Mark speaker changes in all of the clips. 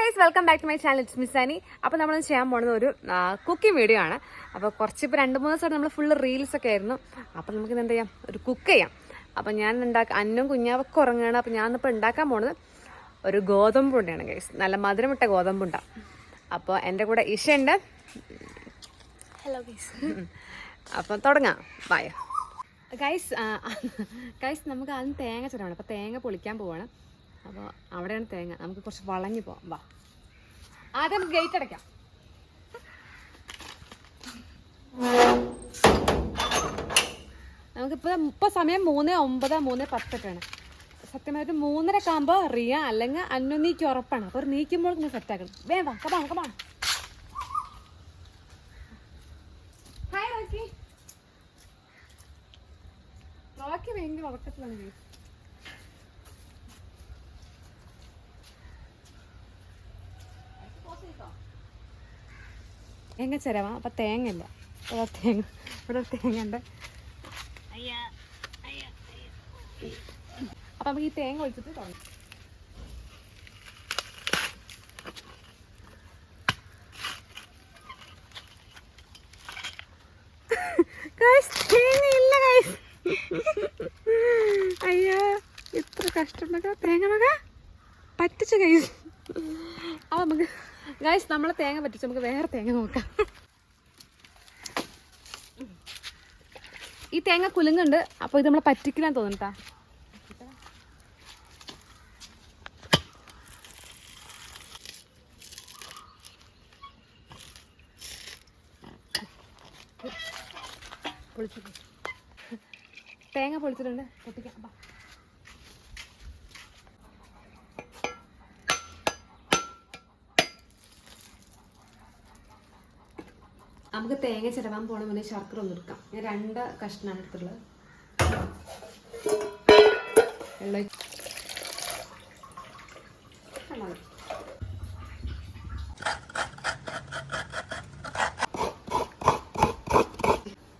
Speaker 1: Guys, welcome back to my channel. It's miss Annie. അപ്പോൾ നമ്മൾ ചെയ്യാൻ പോകുന്നത് ഒരു കുക്കിംഗ് വീഡിയോ ആണ്. അപ്പോൾ ഇപ്പോൾ 2-3 ദിവസമായിട്ട് നമ്മൾ ഫുള്ള് റീൽസ് ഒക്കെ ആയിരുന്നു. അപ്പോൾ നമുക്കിത് എന്ത് ചെയ്യാം, ഒരു കുക്ക് ചെയ്യാം. അപ്പോൾ ഞാൻ അന്നും കുഞ്ഞാവൊക്കെ ഉറങ്ങുകയാണ്. അപ്പോൾ ഞാനിപ്പോൾ ഉണ്ടാക്കാൻ പോകുന്നത് ഒരു ഗോതമ്പുണ്ടാണ് ഗൈസ്, നല്ല മധുരമിട്ട ഗോതമ്പുണ്ട. അപ്പോൾ എൻ്റെ കൂടെ ഇഷ ഉണ്ട്.
Speaker 2: Hello guys.
Speaker 1: അപ്പം തുടങ്ങാം. Bye guys. നമുക്ക് ആദ്യം തേങ്ങ ചിരവണം. അപ്പോൾ തേങ്ങ പൊളിക്കാൻ പോവാണ്. അപ്പോൾ അവിടെയാണ് തേങ്ങ. നമുക്ക് കുറച്ച് വളഞ്ഞു പോവാം. വാ, ആദ്യം നമുക്ക് ഗേറ്റ് അടയ്ക്കാം. നമുക്കിപ്പോൾ സമയം 3:09, 3:10 സത്യമായിട്ട് 3:30 ആകുമ്പോൾ റിയ അല്ലെങ്കിൽ അന്നു നീക്ക് ഉറപ്പാണ്. അപ്പോൾ നീക്കുമ്പോൾ നമ്മൾ സെറ്റാക്കണം. വേണ്ട, കമാണ്. Hi Rocky. റോക്കി ഭയങ്കര ഉറക്കത്തിലാണ് ഗൈസ്. തേങ്ങ ചിരവാ. അപ്പം തേങ്ങ ഇല്ല. ഇവിടെ തേങ്ങ ഉണ്ട്. അപ്പം നമുക്ക് ഈ തേങ്ങ ഒഴിച്ചിട്ട് തുടങ്ങാം. തേങ്ങ ഇല്ല ഗൈസ്. അയ്യോ, ഇത്ര കഷ്ടപ്പെട്ട തേങ്ങ മക പറ്റിച്ച ഗൈസ്. അപ്പം നമുക്ക് ഗൈസ്, നമ്മളെ തേങ്ങ പറ്റിച്ച് നമുക്ക് വേറെ തേങ്ങ നോക്കാം. ഈ തേങ്ങ കുലുങ്ങുണ്ട്. അപ്പോൾ ഇത് നമ്മളെ പറ്റിക്കില്ലാന്ന് തോന്നട്ടാ. തേങ്ങ പൊളിച്ചിട്ടുണ്ട്, പൊട്ടിക്കാം. നമുക്ക് തേങ്ങ ചിരവാൻ പോകണ മുന്നേ ശർക്കര ഒന്ന് എടുക്കാം. ഞാൻ 2 കഷ്ണമാണ് എടുത്തുള്ളത്.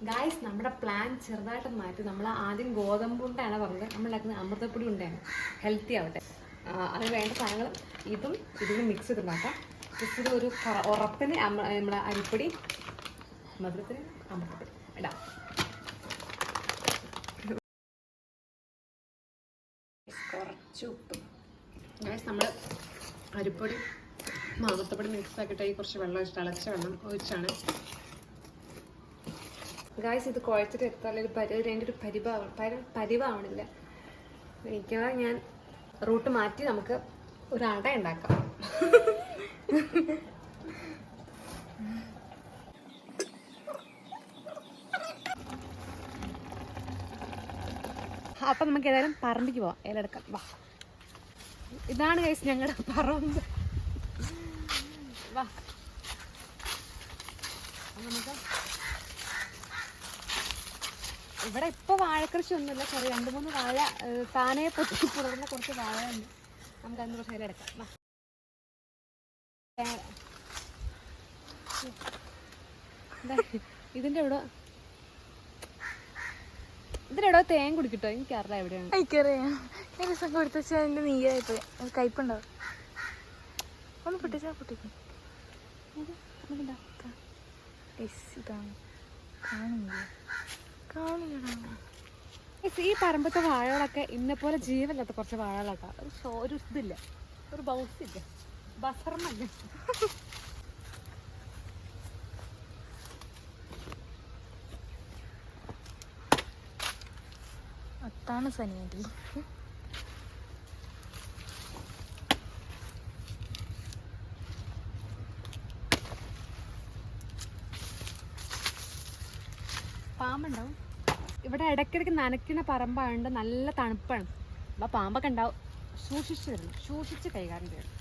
Speaker 1: ഗായ്സ്, നമ്മുടെ പ്ലാൻ ചെറുതായിട്ട് മാറ്റി. നമ്മൾ ആദ്യം ഗോതമ്പുണ്ടാണ് പറഞ്ഞത്. നമ്മളുണ്ടാക്കുന്നത് അമൃതപ്പൊടി ഉണ്ടാണ്, ഹെൽത്തി ആവട്ടെ. അതിന് വേണ്ട സാധനങ്ങൾ ഇതിനും മിക്സ് ചെയ്തുണ്ടാക്കാം. ജസ്റ്റ് ഒരു ഉറപ്പിന് നമ്മളെ അരിപ്പൊടി, മധുരത്തിന് അമൃതപ്പൊടി ഇടാം. കുറച്ച് ഉപ്പ്. ഗൈസ്, നമ്മൾ അരിപ്പൊടി അമൃതപ്പൊടി മിക്സ് ആക്കിയിട്ട് കുറച്ച് വെള്ളം ഒഴിച്ചിട്ട്, തിളച്ച വെള്ളം ഒഴിച്ചാണ് ഗൈസ് ഇത് കുഴച്ചിട്ട് എത്ര അതിൻ്റെ ഒരു പരിവാവണില്ല. മിക്കവാറും ഞാൻ റൂട്ട് മാറ്റി നമുക്ക് ഒരു അട ഉണ്ടാക്കാം. അപ്പം നമുക്ക് ഏതായാലും പറമ്പിക്ക് പോവാം, ഇലെടുക്കാം. വാ, ഇതാണ് ഗൈസ് ഞങ്ങളുടെ പറമ്പ്. വാ, നമുക്ക് ഇവിടെ ഇപ്പോൾ വാഴക്കൃഷി ഒന്നുമില്ല. ചെറിയ 2-3 വാഴ താനേ പൊട്ടി പുറന്ന കുറച്ച് വാഴ ഉണ്ട്. നമുക്ക് അതിന് കുറച്ച് ഇലെടുക്കാം. വാ, ഇതിൻ്റെ എവിടെ തേൻ കുടിക്കട്ടോ. എനിക്കറിയാം എവിടെയാണ്.
Speaker 2: എനിക്കറിയാം. ദിവസം കൊടുത്ത അതിൻ്റെ നീരായിപ്പോയി. അത് കയ്പുണ്ടാവും. ഒന്ന് പൊട്ടിച്ചാൽ പൊട്ടിക്കും.
Speaker 1: ഈ പറമ്പത്തെ വാഴകളൊക്കെ ഇന്നെപ്പോലെ ജീവനില്ലാത്ത കുറച്ച് വാഴകളൊക്കെ ഒരു ഇതില്ല, ഒരു ബൗസില്ല, ബസർമല്ല.
Speaker 2: അതാണ് സനിയാൻറ്റി.
Speaker 1: പാമ്പുണ്ടാവും ഇവിടെ. ഇടയ്ക്കിടയ്ക്ക് നനയ്ക്കുന്ന പറമ്പായതുകൊണ്ട് നല്ല തണുപ്പാണ്. അപ്പോൾ പാമ്പൊക്കെ ഉണ്ടാവും. സൂക്ഷിച്ച് തരണം, സൂക്ഷിച്ച് കൈകാര്യം ചെയ്യണം.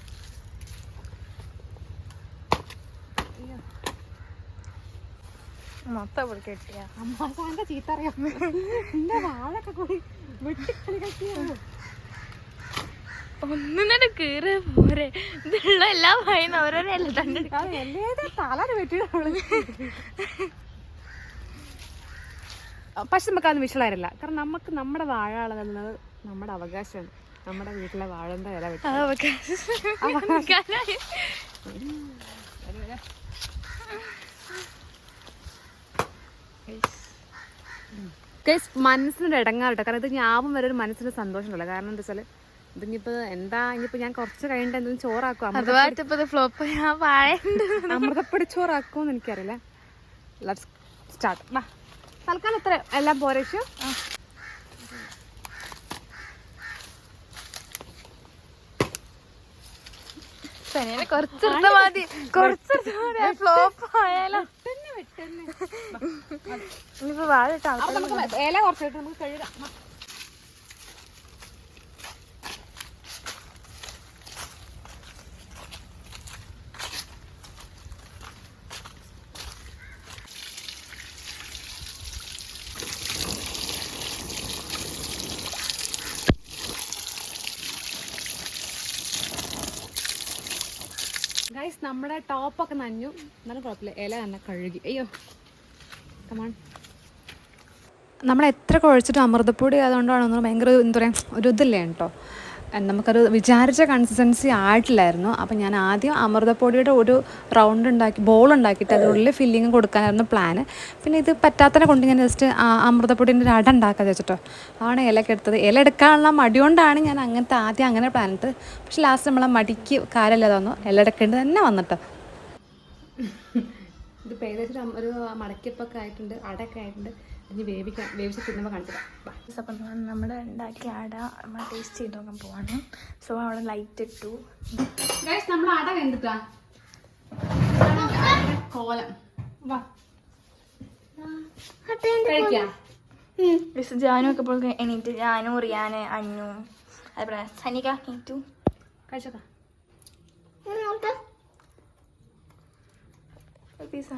Speaker 2: മൊത്തം പൊടിക്കെട്ടിയ
Speaker 1: അമ്മാസാന്റെ ചീത്ത അറിയാം. എന്റെ വാഴൊക്കെ കൂടി വെട്ടിക്കളി കട്ടിയാണ്.
Speaker 2: ഒന്നിനെ കീറ് പോരെ. ഇതുള്ള എല്ലാം വായിന്ന് ഓരോരോ
Speaker 1: തലര് വെട്ടിയാണ്. പക്ഷെ നമുക്കതൊന്നും വിഷയമായിരുന്നില്ല. കാരണം നമുക്ക് നമ്മുടെ വാഴ എന്നുള്ളത് നമ്മുടെ അവകാശമാണ്. നമ്മുടെ വീട്ടിലെ വാഴന്റെ ഇല വെട്ടി
Speaker 2: ആ വെക്കാൻ
Speaker 1: മനസ്സിനൊരു ഇടങ്ങാറിട്ടോ. കാരണം ഇത് ഞാവും വരെ ഒരു മനസ്സിന് സന്തോഷമുണ്ടല്ലോ. കാരണം എന്താ വെച്ചാൽ ഇതിനിപ്പോൾ ഇനിയിപ്പോൾ ഞാൻ കുറച്ച് കഴിഞ്ഞിട്ട് എന്തെങ്കിലും ചോറാക്കും,
Speaker 2: അതുമായിട്ട് ഫ്ലോപ്പ്
Speaker 1: അമൃതപ്പൊടി ചോറാക്കുമെന്ന് എനിക്കറിയില്ല. Let's start. വാ, തൽക്കാലം ഇത്ര എല്ലാം പോരേഷു.
Speaker 2: കുറച്ചെടുത്ത മതി, കുറച്ചെടുത്ത മതി, ഫ്ലോപ്പ് ആയാലോ. ഇനിയിപ്പോ വാഴ
Speaker 1: ഇല കുറച്ചായിട്ട് നമുക്ക് കഴുകാം. ഗൈസ്, നമ്മുടെ ടോപ്പൊക്കെ നനഞ്ഞു, എന്നാലും കുഴപ്പമില്ല. ഇല തന്നെ കഴുകി. അയ്യോ, കമാൺ. നമ്മൾ എത്ര കുഴച്ചിട്ടും അമൃതപ്പൊടി ആയതുകൊണ്ടാണ് ഭയങ്കര എന്താ പറയുക ഒരു ഇതില്ലേ കേട്ടോ. നമുക്കത് വിചാരിച്ച കൺസിസ്റ്റൻസി ആയിട്ടില്ലായിരുന്നു. അപ്പം ഞാൻ ആദ്യം അമൃതപ്പൊടിയുടെ ഒരു റൗണ്ട് ബോൾ ഉണ്ടാക്കിയിട്ട് അതിനുള്ളിൽ ഫില്ലിങ് കൊടുക്കാനായിരുന്നു പ്ലാന്. പിന്നെ ഇത് പറ്റാത്തതിനെ കൊണ്ട് ഞാൻ ജസ്റ്റ് അമൃതപ്പൊടിൻ്റെ ഒരു അട ഉണ്ടാക്കാതെ വെച്ചിട്ടോ ആണ് ഇലയൊക്കെ എടുത്തത്. ഇല എടുക്കാനുള്ള മടികൊണ്ടാണ് ഞാൻ ആദ്യം അങ്ങനെ പ്ലാൻ ഇട്ടത്. പക്ഷെ ലാസ്റ്റ് നമ്മളെ മടിക്ക് കാര്യമില്ലാതെ വന്നു, ഇല എടുക്കേണ്ടത് തന്നെ വന്നിട്ടോ. ഇതിപ്പോൾ ഏകദേശം ഒരു മടക്കിയപ്പൊക്കെ ആയിട്ടുണ്ട്, അടയൊക്കെ ആയിട്ടുണ്ട്. ഇനി വേവിച്ച് തിന്നുമ്പോൾ കാണിച്ചിടാം.
Speaker 2: അപ്പം നമ്മുടെ ഉണ്ടാക്കിയ അട നമ്മൾ ടേസ്റ്റ് ചെയ്ത് നോക്കാൻ പോവാണ്. സോ അവിടെ ലൈറ്റ് ഇട്ടു.
Speaker 1: നമ്മൾ അട കണ്ടിട്ടാ കോലം. വാ, കഴിക്കാം.
Speaker 2: ജാനു ഒക്കെ ഇപ്പോൾ എണീറ്റ്. ജാനു, റിയാന്, അന്നു, അതുപോലെ സനിക എണീറ്റു.
Speaker 1: കഴിച്ചോക്കാം.
Speaker 2: പീസ